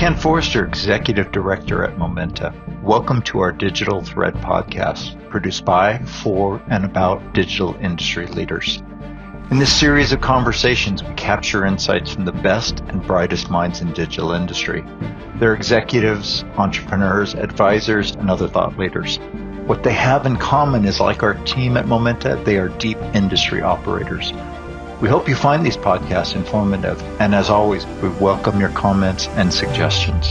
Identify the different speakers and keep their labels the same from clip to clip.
Speaker 1: Ken Forster, Executive Director at Momenta. Welcome to our Digital Thread podcast, produced by, for, and about digital industry leaders. In this series of conversations, we capture insights from the best and brightest minds in digital industry. They're executives, entrepreneurs, advisors, and other thought leaders. What they have in common is, like our team at Momenta, they are deep industry operators. We hope you find these podcasts informative, and as always, we welcome your comments and suggestions.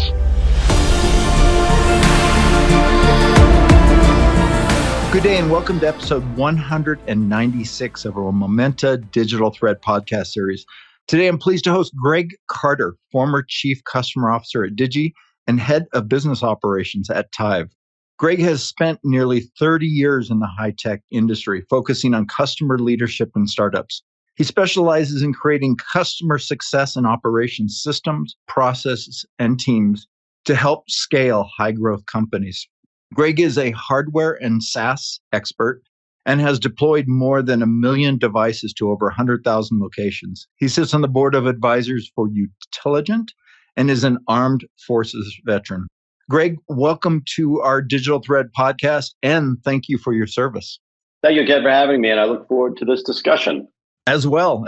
Speaker 1: Good day and welcome to episode 196 of our Momenta Digital Thread podcast series. Today, I'm pleased to host Greg Carter, former Chief Customer Officer at Digi and Head of Business Operations at Tive. Greg has spent nearly 30 years in the high-tech industry, focusing on customer leadership and startups. He specializes in creating customer success and operations systems, processes, and teams to help scale high-growth companies. Greg is a hardware and SaaS expert and has deployed more than 1 million devices to over 100,000 locations. He sits on the board of advisors for Youtilligent and is an armed forces veteran. Greg, welcome to our Digital Thread podcast, and thank you for your service.
Speaker 2: Thank you, Ken, for having me, and I look forward to this discussion.
Speaker 1: As well.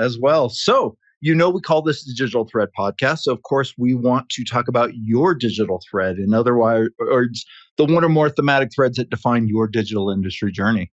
Speaker 1: So, we call this the Digital Thread podcast. So, of course, we want to talk about your digital thread. In other words, the one or more thematic threads that define your digital industry journey.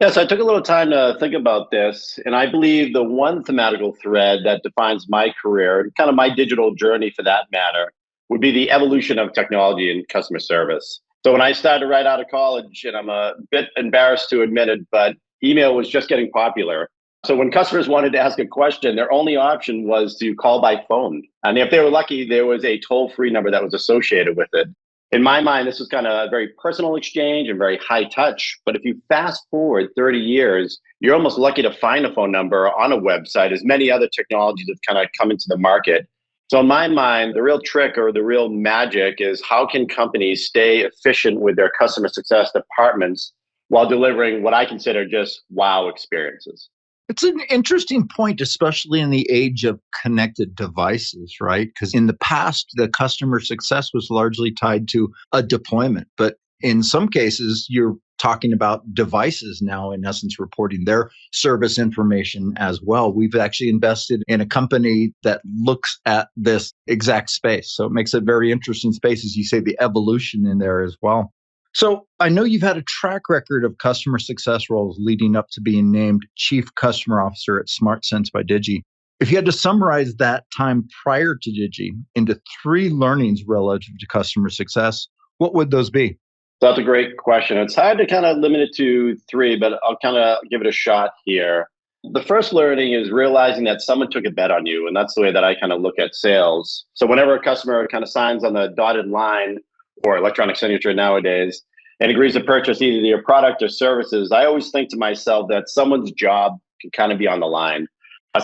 Speaker 2: Yes, I took a little time to think about this, and I believe the one thematical thread that defines my career, and kind of my digital journey for that matter, would be the evolution of technology and customer service. So when I started right out of college, and I'm a bit embarrassed to admit it, but email was just getting popular. So when customers wanted to ask a question, their only option was to call by phone. And if they were lucky, there was a toll-free number that was associated with it. In my mind, this was kind of a very personal exchange and very high touch. But if you fast forward 30 years, you're almost lucky to find a phone number on a website, as many other technologies have kind of come into the market. So in my mind, the real trick or the real magic is how can companies stay efficient with their customer success departments while delivering what I consider just wow experiences.
Speaker 1: It's an interesting point, especially in the age of connected devices, right? Because in the past, the customer success was largely tied to a deployment. But in some cases, you're talking about devices now, in essence, reporting their service information as well. We've actually invested in a company that looks at this exact space. So it makes it a very interesting space, as you say, the evolution in there as well. So I know you've had a track record of customer success roles leading up to being named Chief Customer Officer at SmartSense by Digi. If you had to summarize that time prior to Digi into 3 learnings relative to customer success, what would those be?
Speaker 2: That's a great question. It's hard to kind of limit it to 3, but I'll kind of give it a shot here. The first learning is realizing that someone took a bet on you, and that's the way that I kind of look at sales. So whenever a customer kind of signs on the dotted line, or electronic signature nowadays, and agrees to purchase either your product or services, I always think to myself that someone's job can kind of be on the line.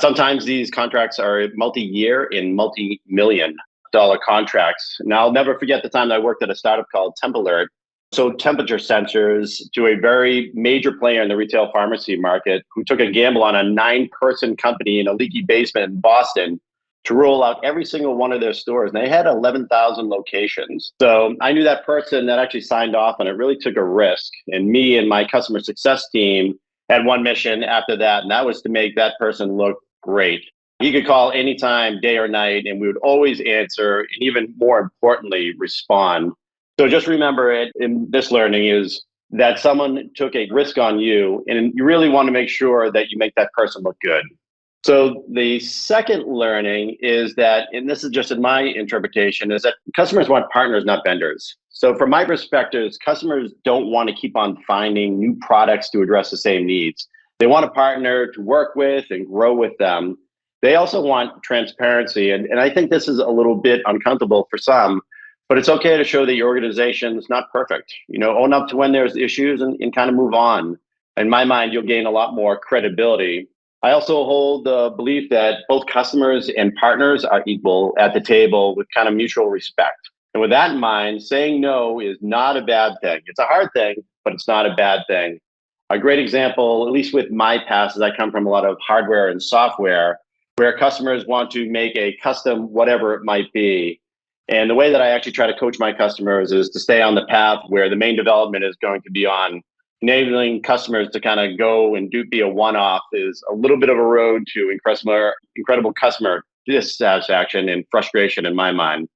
Speaker 2: Sometimes these contracts are multi-year and multi-million dollar contracts. Now, I'll never forget the time that I worked at a startup called TempAlert. So temperature sensors to a very major player in the retail pharmacy market who took a gamble on a 9-person company in a leaky basement in Boston to roll out every single one of their stores. And they had 11,000 locations. So I knew that person that actually signed off on it really took a risk. And me and my customer success team had one mission after that, and that was to make that person look great. He could call anytime, day or night, and we would always answer, and even more importantly, respond. So just remember it in this learning is that someone took a risk on you, and you really want to make sure that you make that person look good. So the second learning is that, and this is just in my interpretation, is that customers want partners, not vendors. So from my perspective, customers don't want to keep on finding new products to address the same needs. They want a partner to work with and grow with them. They also want transparency. And I think this is a little bit uncomfortable for some, but it's okay to show that your organization is not perfect. Own up to when there's issues and kind of move on. In my mind, you'll gain a lot more credibility. I also hold the belief that both customers and partners are equal at the table with kind of mutual respect. And with that in mind, saying no is not a bad thing. It's a hard thing, but it's not a bad thing. A great example, at least with my past, is I come from a lot of hardware and software where customers want to make a custom whatever it might be. And the way that I actually try to coach my customers is to stay on the path where the main development is going to be on enabling customers to kind of go and be a one-off is a little bit of a road to incredible customer dissatisfaction and frustration in my mind.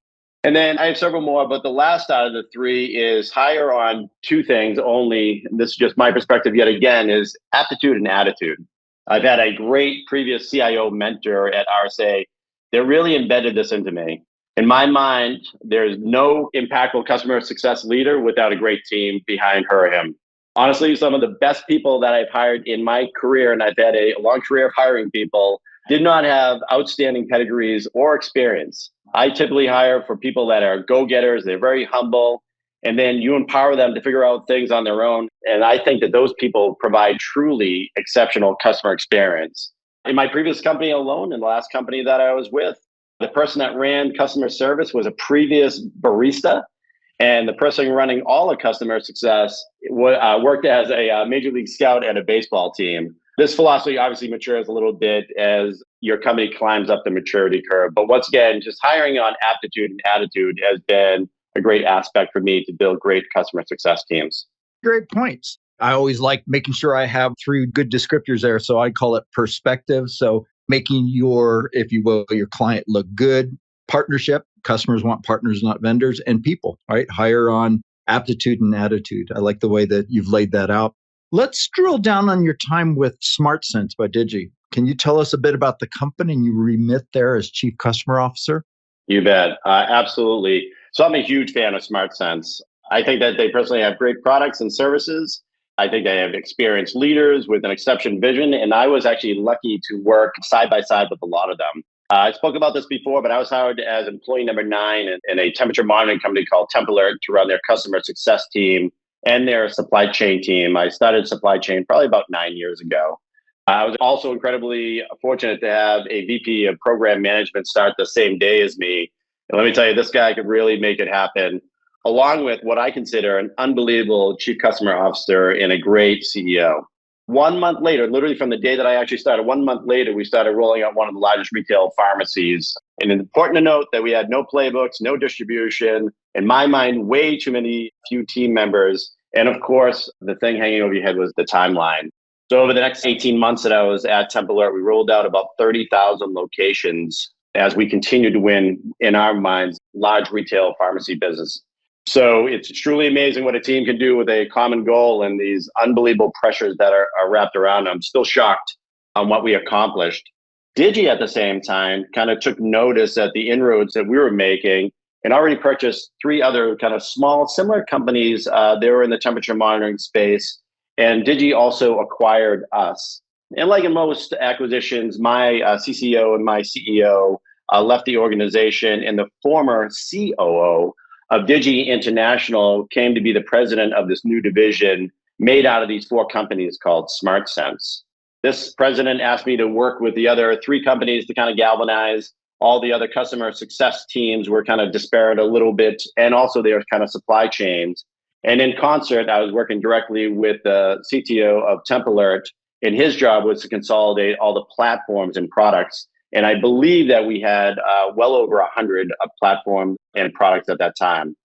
Speaker 2: And then I have several more, but the last out of the three is higher on two things only. And this is just my perspective yet again, is aptitude and attitude. I've had a great previous CIO mentor at RSA that really embedded this into me. In my mind, there's no impactful customer success leader without a great team behind her or him. Honestly, some of the best people that I've hired in my career, and I've had a long career of hiring people, did not have outstanding pedigrees or experience. I typically hire for people that are go-getters, they're very humble, and then you empower them to figure out things on their own. And I think that those people provide truly exceptional customer experience. In my previous company alone, in the last company that I was with, the person that ran customer service was a previous barista. And the person running all of customer success worked as a major league scout at a baseball team. This philosophy obviously matures a little bit as your company climbs up the maturity curve. But once again, just hiring on aptitude and attitude has been a great aspect for me to build great customer success teams.
Speaker 1: Great points. I always like making sure I have three good descriptors there. So I call it perspective. So making your, if you will, your client look good. Partnership. Customers want partners, not vendors. And people, right? Hire on aptitude and attitude. I like the way that you've laid that out. Let's drill down on your time with SmartSense by Digi. Can you tell us a bit about the company and your remit there as Chief Customer Officer?
Speaker 2: You bet. Absolutely. So I'm a huge fan of SmartSense. I think that they personally have great products and services. I think they have experienced leaders with an exceptional vision. And I was actually lucky to work side by side with a lot of them. I spoke about this before, but I was hired as employee number 9 in a temperature monitoring company called Template to run their customer success team and their supply chain team. I started supply chain probably about 9 years ago. I was also incredibly fortunate to have a VP of program management start the same day as me. And let me tell you, this guy could really make it happen, along with what I consider an unbelievable chief customer officer and a great CEO. 1 month later, literally from the day that I actually started, 1 month later, we started rolling out one of the largest retail pharmacies. And it's important to note that we had no playbooks, no distribution, in my mind, way too few team members. And of course, the thing hanging over your head was the timeline. So over the next 18 months that I was at Template, we rolled out about 30,000 locations as we continued to win, in our minds, large retail pharmacy business. So it's truly amazing what a team can do with a common goal and these unbelievable pressures that are wrapped around them. I'm still shocked on what we accomplished. Digi at the same time kind of took notice at the inroads that we were making and already purchased 3 other kind of small, similar companies. They were in the temperature monitoring space. And Digi also acquired us. And like in most acquisitions, my CCO and my CEO left the organization, and the former COO of Digi International came to be the president of this new division made out of these 4 companies called SmartSense. This president asked me to work with the other 3 companies to kind of galvanize all the other customer success teams were kind of disparate a little bit, and also their kind of supply chains. And in concert, I was working directly with the CTO of Template, and his job was to consolidate all the platforms and products. And I believe that we had well over 100 platforms and products at that time.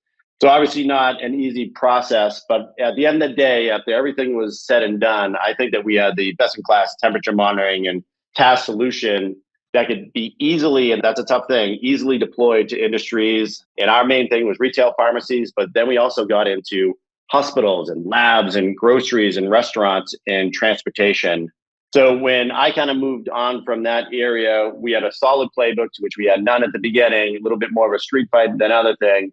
Speaker 2: So obviously not an easy process, but at the end of the day, after everything was said and done, I think that we had the best-in-class temperature monitoring and task solution that could be easily, and that's a tough thing, easily deployed to industries. And our main thing was retail pharmacies, but then we also got into hospitals and labs and groceries and restaurants and transportation. So when I kind of moved on from that area, we had a solid playbook, which we had none at the beginning, a little bit more of a street fight than other thing.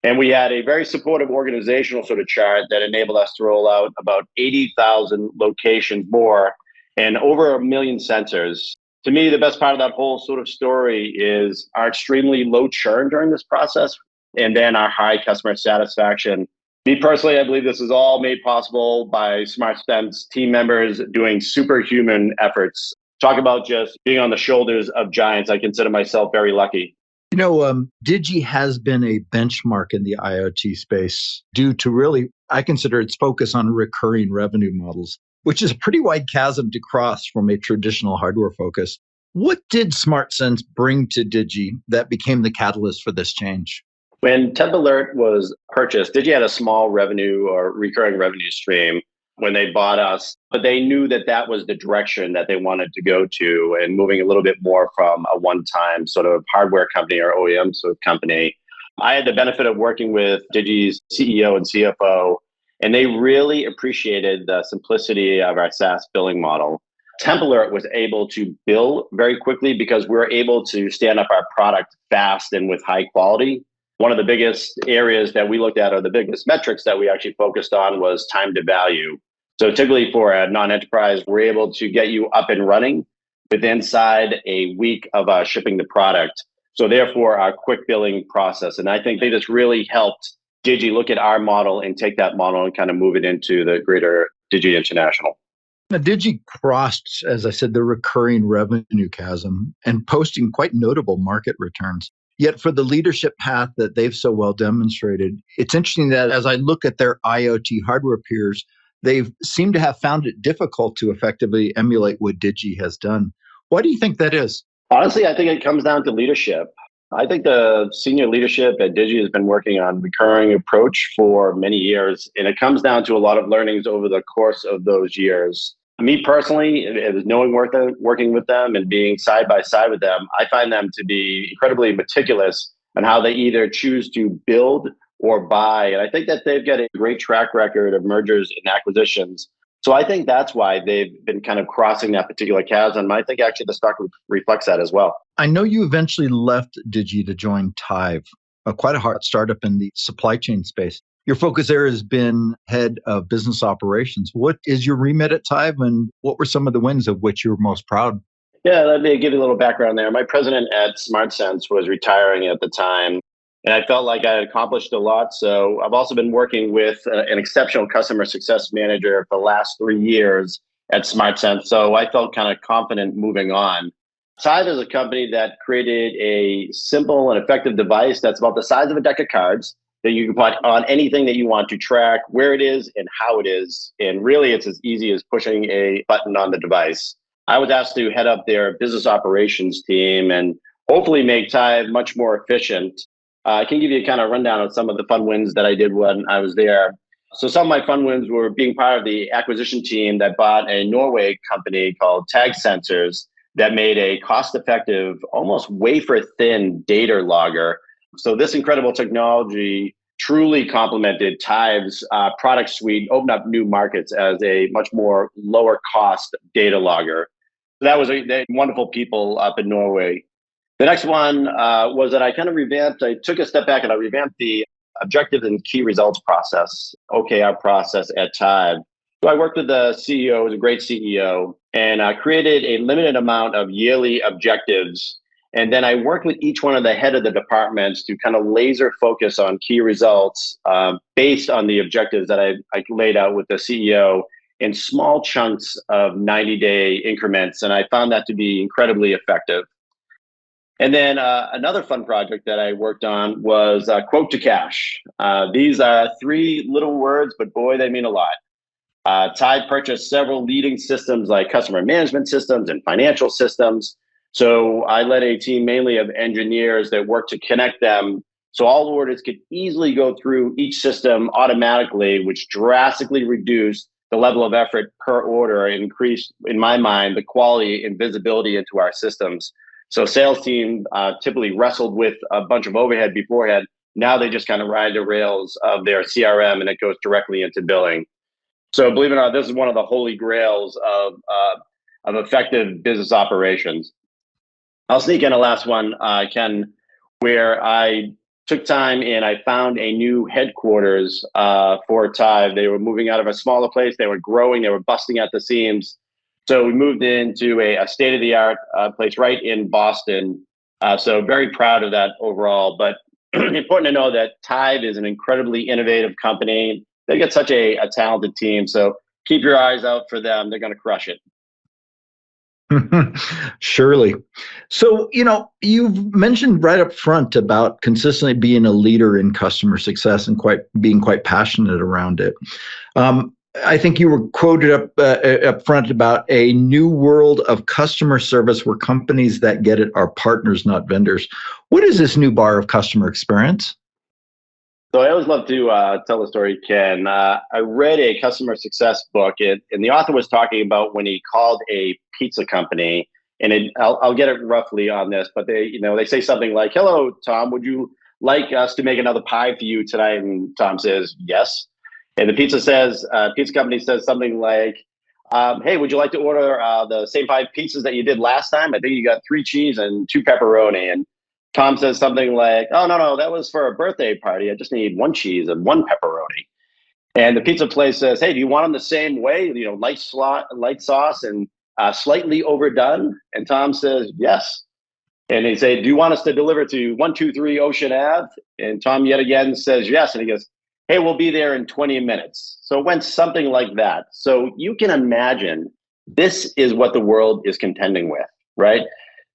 Speaker 2: And we had a very supportive organizational sort of chart that enabled us to roll out about 80,000 locations more and over 1 million sensors. To me, the best part of that whole sort of story is our extremely low churn during this process, and then our high customer satisfaction. Me personally, I believe this is all made possible by SmartSense team members doing superhuman efforts. Talk about just being on the shoulders of giants. I consider myself very lucky.
Speaker 1: You know, Digi has been a benchmark in the IoT space due to really, I consider its focus on recurring revenue models, which is a pretty wide chasm to cross from a traditional hardware focus. What did SmartSense bring to Digi that became the catalyst for this change?
Speaker 2: When Temp Alert was purchased, Digi had a small revenue or recurring revenue stream when they bought us, but they knew that that was the direction that they wanted to go to and moving a little bit more from a one-time sort of hardware company or OEM sort of company. I had the benefit of working with Digi's CEO and CFO, and they really appreciated the simplicity of our SaaS billing model. Temp Alert was able to bill very quickly because we were able to stand up our product fast and with high quality. One of the biggest areas that we looked at, or the biggest metrics that we actually focused on, was time to value. So typically for a non-enterprise, we're able to get you up and running within inside a week of shipping the product. So therefore, our quick billing process. And I think they just really helped Digi look at our model and take that model and kind of move it into the greater Digi International.
Speaker 1: Now, Digi crossed, as I said, the recurring revenue chasm and posting quite notable market returns. Yet for the leadership path that they've so well demonstrated, it's interesting that as I look at their IoT hardware peers, they seem to have found it difficult to effectively emulate what Digi has done. Why do you think that is?
Speaker 2: Honestly, I think it comes down to leadership. I think the senior leadership at Digi has been working on recurring approach for many years, and it comes down to a lot of learnings over the course of those years. Me personally, it was working with them and being side by side with them. I find them to be incredibly meticulous on how they either choose to build or buy. And I think that they've got a great track record of mergers and acquisitions. So I think that's why they've been kind of crossing that particular chasm. I think actually the stock reflects that as well.
Speaker 1: I know you eventually left Digi to join Tive, quite a hard startup in the supply chain space. Your focus there has been head of business operations. What is your remit at Tive, and what were some of the wins of which you're most proud?
Speaker 2: Yeah, let me give you a little background there. My president at SmartSense was retiring at the time, and I felt like I had accomplished a lot. So I've also been working with an exceptional customer success manager for the last 3 years at SmartSense. So I felt kind of confident moving on. Tive is a company that created a simple and effective device that's about the size of a deck of cards that you can put on anything that you want to track where it is and how it is. And really, it's as easy as pushing a button on the device. I was asked to head up their business operations team and hopefully make Tive much more efficient. I can give you a kind of rundown of some of the fun wins that I did when I was there. So some of my fun wins were being part of the acquisition team that bought a Norway company called Tag Sensors that made a cost-effective, almost wafer-thin data logger. So this incredible technology truly complemented Tive's product suite, opened up new markets as a much more lower-cost data logger. So that was wonderful people up in Norway. The next one was that I took a step back and I revamped the objectives and key results process, OKR process at Tive. So I worked with the CEO, who was a great CEO, and created a limited amount of yearly objectives. And then I worked with each one of the head of the departments to kind of laser focus on key results based on the objectives that I laid out with the CEO in small chunks of 90-day increments. And I found that to be incredibly effective. And then another fun project that I worked on was quote to cash. These are 3 little words, but boy, they mean a lot. Tive purchased several leading systems like customer management systems and financial systems. So I led a team mainly of engineers that worked to connect them so all orders could easily go through each system automatically, which drastically reduced the level of effort per order and increased, in my mind, the quality and visibility into our systems. So sales team typically wrestled with a bunch of overhead beforehand. Now they just kind of ride the rails of their CRM and it goes directly into billing. So believe it or not, this is one of the holy grails of effective business operations. I'll sneak in a last one, Ken, where I took time and I found a new headquarters for Tive. They were moving out of a smaller place. They were growing. They were busting at the seams. So we moved into a state-of-the-art place right in Boston. So very proud of that overall. But important to know that Tive is an incredibly innovative company. They get such a talented team. So keep your eyes out for them. They're going to crush it.
Speaker 1: Surely. So, you've mentioned right up front about consistently being a leader in customer success and being quite passionate around it. I think you were quoted up front about a new world of customer service where companies that get it are partners, not vendors. What is this new bar of customer experience?
Speaker 2: So I always love to tell the story, Ken. I read a customer success book, and the author was talking about when he called a pizza company, and I'll get it roughly on this, but they say something like, "Hello, Tom, would you like us to make another pie for you tonight?" And Tom says, "Yes." And the pizza company says something like, "Hey, would you like to order the same 5 pizzas that you did last time? I think you got 3 cheese and 2 pepperoni." And Tom says something like, "Oh, no, that was for a birthday party. I just need 1 cheese and 1 pepperoni." And the pizza place says, "Hey, do you want them the same way? Light sauce and slightly overdone?" And Tom says, "Yes." And they say, "Do you want us to deliver to 123 Ocean Ave?" And Tom yet again says, "Yes." And he goes, "Hey, we'll be there in 20 minutes. So it went something like that. So you can imagine this is what the world is contending with, right?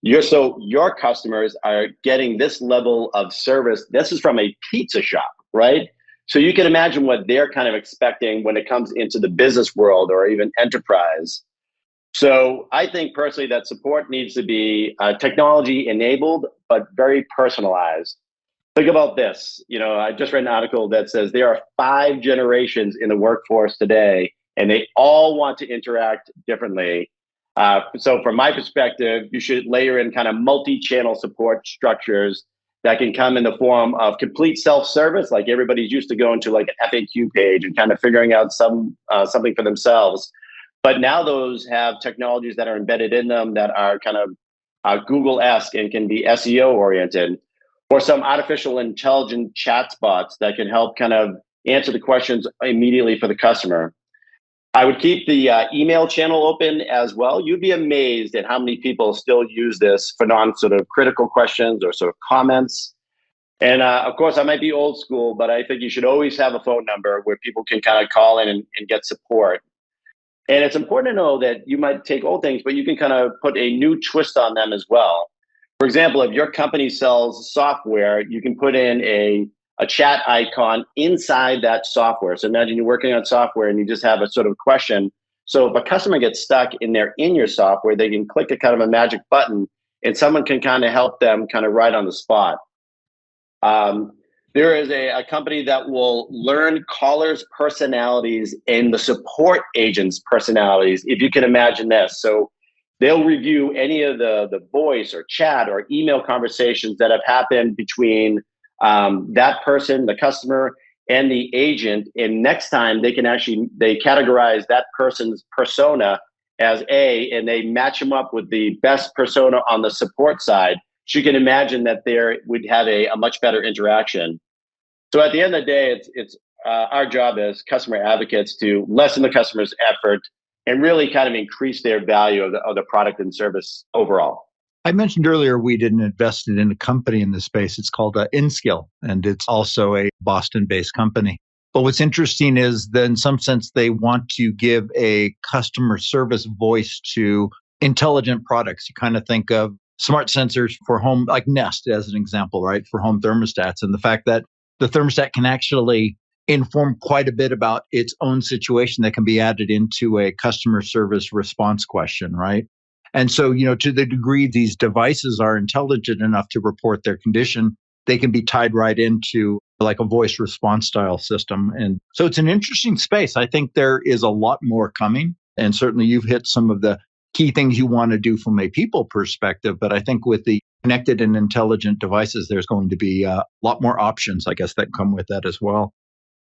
Speaker 2: Your customers are getting this level of service. This is from a pizza shop, right? So you can imagine what they're kind of expecting when it comes into the business world or even enterprise. So I think personally that support needs to be technology enabled, but very personalized. Think about this. I just read an article that says there are 5 generations in the workforce today, and they all want to interact differently. So from my perspective, you should layer in kind of multi-channel support structures that can come in the form of complete self-service, like everybody's used to going to like an FAQ page and kind of figuring out something for themselves. But now those have technologies that are embedded in them that are kind of Google-esque and can be SEO oriented, or some artificial intelligent chatbots that can help kind of answer the questions immediately for the customer. I would keep the email channel open as well. You'd be amazed at how many people still use this for sort of critical questions or sort of comments. And of course, I might be old school, but I think you should always have a phone number where people can kind of call in and get support. And it's important to know that you might take old things, but you can kind of put a new twist on them as well. For example, if your company sells software, you can put in a chat icon inside that software. So imagine you're working on software and you just have a sort of question. So if a customer gets stuck in your software, they can click a kind of a magic button and someone can kind of help them kind of right on the spot. There is a company that will learn callers' personalities and the support agents' personalities, if you can imagine this. So they'll review any of the voice or chat or email conversations that have happened between that person, the customer, and the agent. And next time they categorize that person's persona as A, and they match them up with the best persona on the support side. So you can imagine that there would have a much better interaction. So at the end of the day, it's our job as customer advocates to lessen the customer's effort and really kind of increase their value of the product and service overall.
Speaker 1: I mentioned earlier we didn't invest in a company in this space. It's called InSkill, and it's also a Boston-based company. But what's interesting is that in some sense, they want to give a customer service voice to intelligent products. You kind of think of smart sensors for home, like Nest as an example, right, for home thermostats, and the fact that the thermostat can actually inform quite a bit about its own situation that can be added into a customer service response question, right? And so, to the degree these devices are intelligent enough to report their condition, they can be tied right into like a voice response style system. And so it's an interesting space. I think there is a lot more coming. And certainly you've hit some of the key things you want to do from a people perspective. But I think with the connected and intelligent devices, there's going to be a lot more options, I guess, that come with that as well.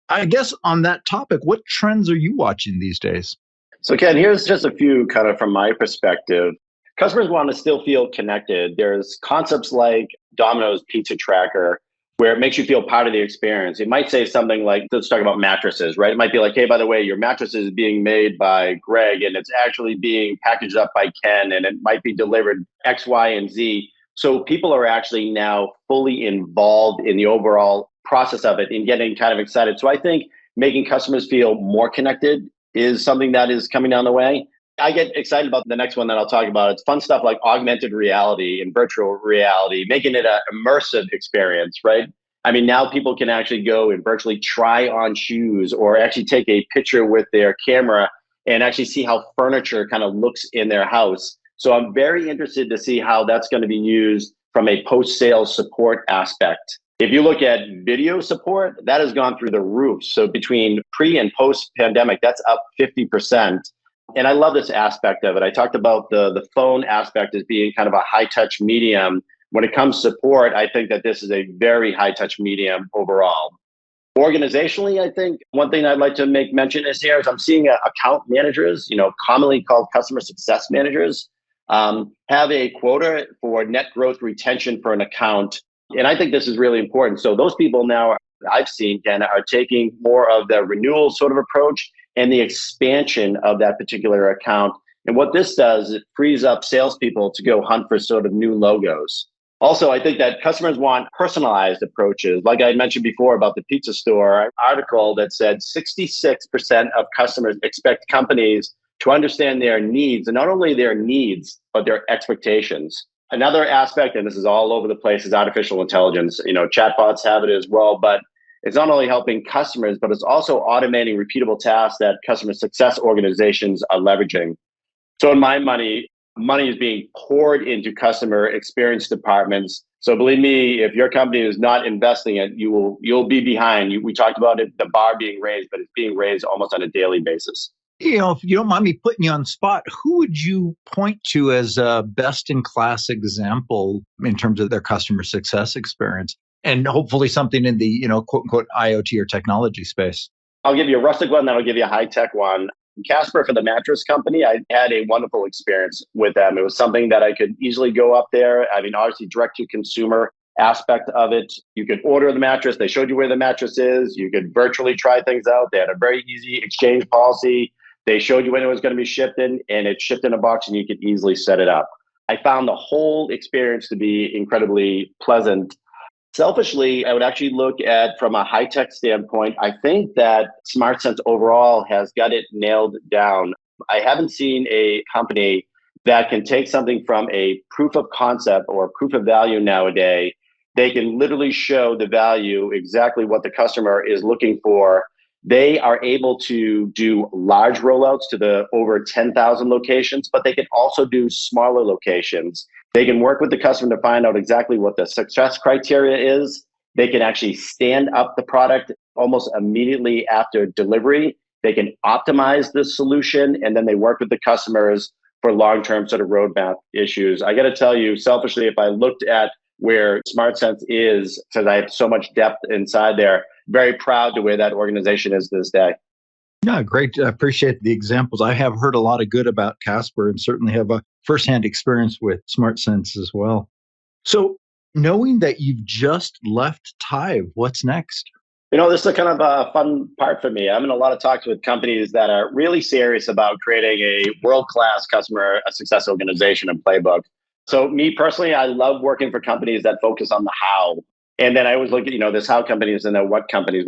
Speaker 1: I guess on that topic, what trends are you watching these days?
Speaker 2: So Ken, here's just a few kind of from my perspective. Customers want to still feel connected. There's concepts like Domino's Pizza Tracker, where it makes you feel part of the experience. It might say something like, let's talk about mattresses, right? It might be like, hey, by the way, your mattress is being made by Greg and it's actually being packaged up by Ken and it might be delivered X, Y, and Z. So people are actually now fully involved in the overall process of it and getting kind of excited. So I think making customers feel more connected is something that is coming down the way. I get excited about the next one that I'll talk about. It's fun stuff like augmented reality and virtual reality, making it an immersive experience, right? I mean, now people can actually go and virtually try on shoes or actually take a picture with their camera and actually see how furniture kind of looks in their house. So I'm very interested to see how that's going to be used from a post-sales support aspect. If you look at video support, that has gone through the roof. So between pre and post pandemic, that's up 50%. And I love this aspect of it. I talked about the phone aspect as being kind of a high touch medium. When it comes to support, I think that this is a very high touch medium overall. Organizationally, I think one thing I'd like to make mention is here is I'm seeing account managers, commonly called customer success managers, have a quota for net growth retention for an account. And I think this is really important. So those people now I've seen, Ken, are taking more of the renewal sort of approach and the expansion of that particular account. And what this does, it frees up salespeople to go hunt for sort of new logos. Also, I think that customers want personalized approaches. Like I had mentioned before about the pizza store, an article that said 66% of customers expect companies to understand their needs, and not only their needs, but their expectations. Another aspect, and this is all over the place, is artificial intelligence. Chatbots have it as well, but it's not only helping customers, but it's also automating repeatable tasks that customer success organizations are leveraging. So in my money is being poured into customer experience departments. So believe me, if your company is not investing it, you'll be behind. We talked about it, the bar being raised, but it's being raised almost on a daily basis.
Speaker 1: If you don't mind me putting you on the spot, who would you point to as a best-in-class example in terms of their customer success experience? And hopefully something in the, quote unquote, IoT or technology space.
Speaker 2: I'll give you a rustic one, then I'll give you a high-tech one. Casper for the mattress company, I had a wonderful experience with them. It was something that I could easily go up there. I mean, obviously direct-to-consumer aspect of it. You could order the mattress. They showed you where the mattress is. You could virtually try things out. They had a very easy exchange policy. They showed you when it was going to be shipped in, and it shipped in a box, and you could easily set it up. I found the whole experience to be incredibly pleasant. Selfishly, I would actually look at, from a high-tech standpoint, I think that SmartSense overall has got it nailed down. I haven't seen a company that can take something from a proof of concept or proof of value nowadays. They can literally show the value, exactly what the customer is looking for. They are able to do large rollouts to the over 10,000 locations, but they can also do smaller locations. They can work with the customer to find out exactly what the success criteria is. They can actually stand up the product almost immediately after delivery. They can optimize the solution, and then they work with the customers for long-term sort of roadmap issues. I got to tell you, selfishly, if I looked at where SmartSense is, because I have so much depth inside there, very proud to where that organization is to this day.
Speaker 1: Yeah, great. I appreciate the examples. I have heard a lot of good about Casper and certainly have a firsthand experience with SmartSense as well. So knowing that you've just left Tive, what's next?
Speaker 2: This is a kind of a fun part for me. I'm in a lot of talks with companies that are really serious about creating a world-class customer success organization and playbook. So me personally, I love working for companies that focus on the how. And then I always look at, this how companies and then what companies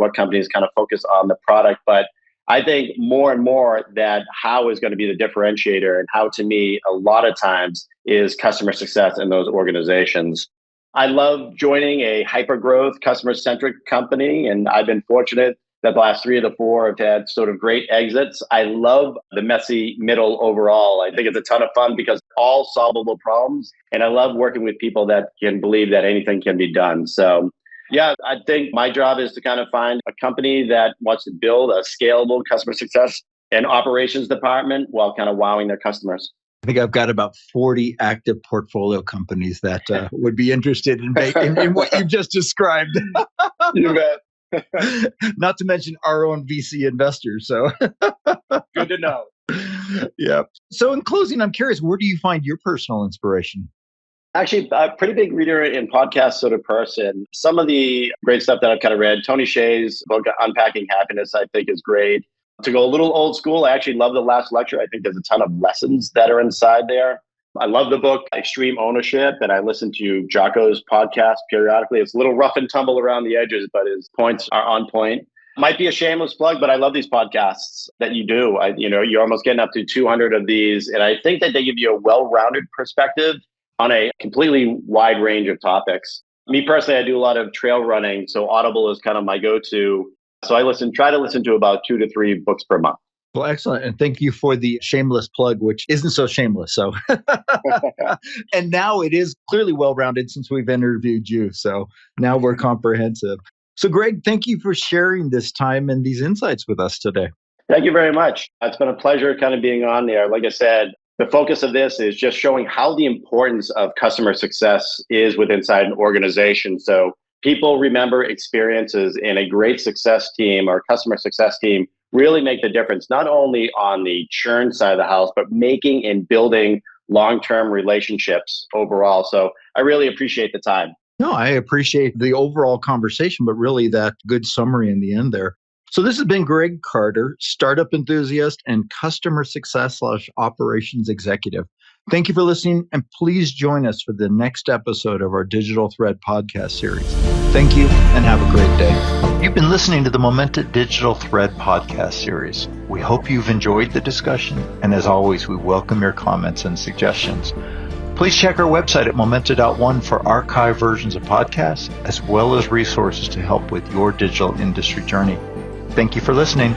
Speaker 2: kind of focus on the product. But I think more and more that how is going to be the differentiator, and how to me a lot of times is customer success in those organizations. I love joining a hyper-growth, customer-centric company, and I've been fortunate that the last 3 of the 4 have had sort of great exits. I love the messy middle overall. I think it's a ton of fun because all solvable problems, and I love working with people that can believe that anything can be done. So yeah, I think my job is to kind of find a company that wants to build a scalable customer success and operations department while kind of wowing their customers.
Speaker 1: I think I've got about 40 active portfolio companies that would be interested in what you've just described.
Speaker 2: You bet.
Speaker 1: Not to mention our own VC investors. So
Speaker 2: good to know.
Speaker 1: Yeah. So in closing, I'm curious, where do you find your personal inspiration?
Speaker 2: Actually, a pretty big reader and podcast sort of person. Some of the great stuff that I've kind of read, Tony Hsieh's book, Unpacking Happiness, I think is great. To go a little old school, I actually love the last lecture. I think there's a ton of lessons that are inside there. I love the book, Extreme Ownership, and I listen to Jocko's podcast periodically. It's a little rough and tumble around the edges, but his points are on point. Might be a shameless plug, but I love these podcasts that you do. You're almost getting up to 200 of these, and I think that they give you a well-rounded perspective on a completely wide range of topics. Me personally, I do a lot of trail running, so Audible is kind of my go-to. So I try to listen to about 2 to 3 books per month.
Speaker 1: Well, excellent. And thank you for the shameless plug, which isn't so shameless. So, and now it is clearly well-rounded since we've interviewed you. So now we're comprehensive. So Greg, thank you for sharing this time and these insights with us today.
Speaker 2: Thank you very much. It's been a pleasure kind of being on there. Like I said, the focus of this is just showing how the importance of customer success is within inside an organization. So people remember experiences, in a great success team or customer success team really make the difference, not only on the churn side of the house, but making and building long-term relationships overall. So I really appreciate the time.
Speaker 1: No, I appreciate the overall conversation, but really that good summary in the end there. So this has been Greg Carter, startup enthusiast and customer success / operations executive. Thank you for listening, and please join us for the next episode of our Digital Thread podcast series. Thank you, and have a great day. You've been listening to the Momenta Digital Thread podcast series. We hope you've enjoyed the discussion, and as always, we welcome your comments and suggestions. Please check our website at momenta.one for archived versions of podcasts, as well as resources to help with your digital industry journey. Thank you for listening.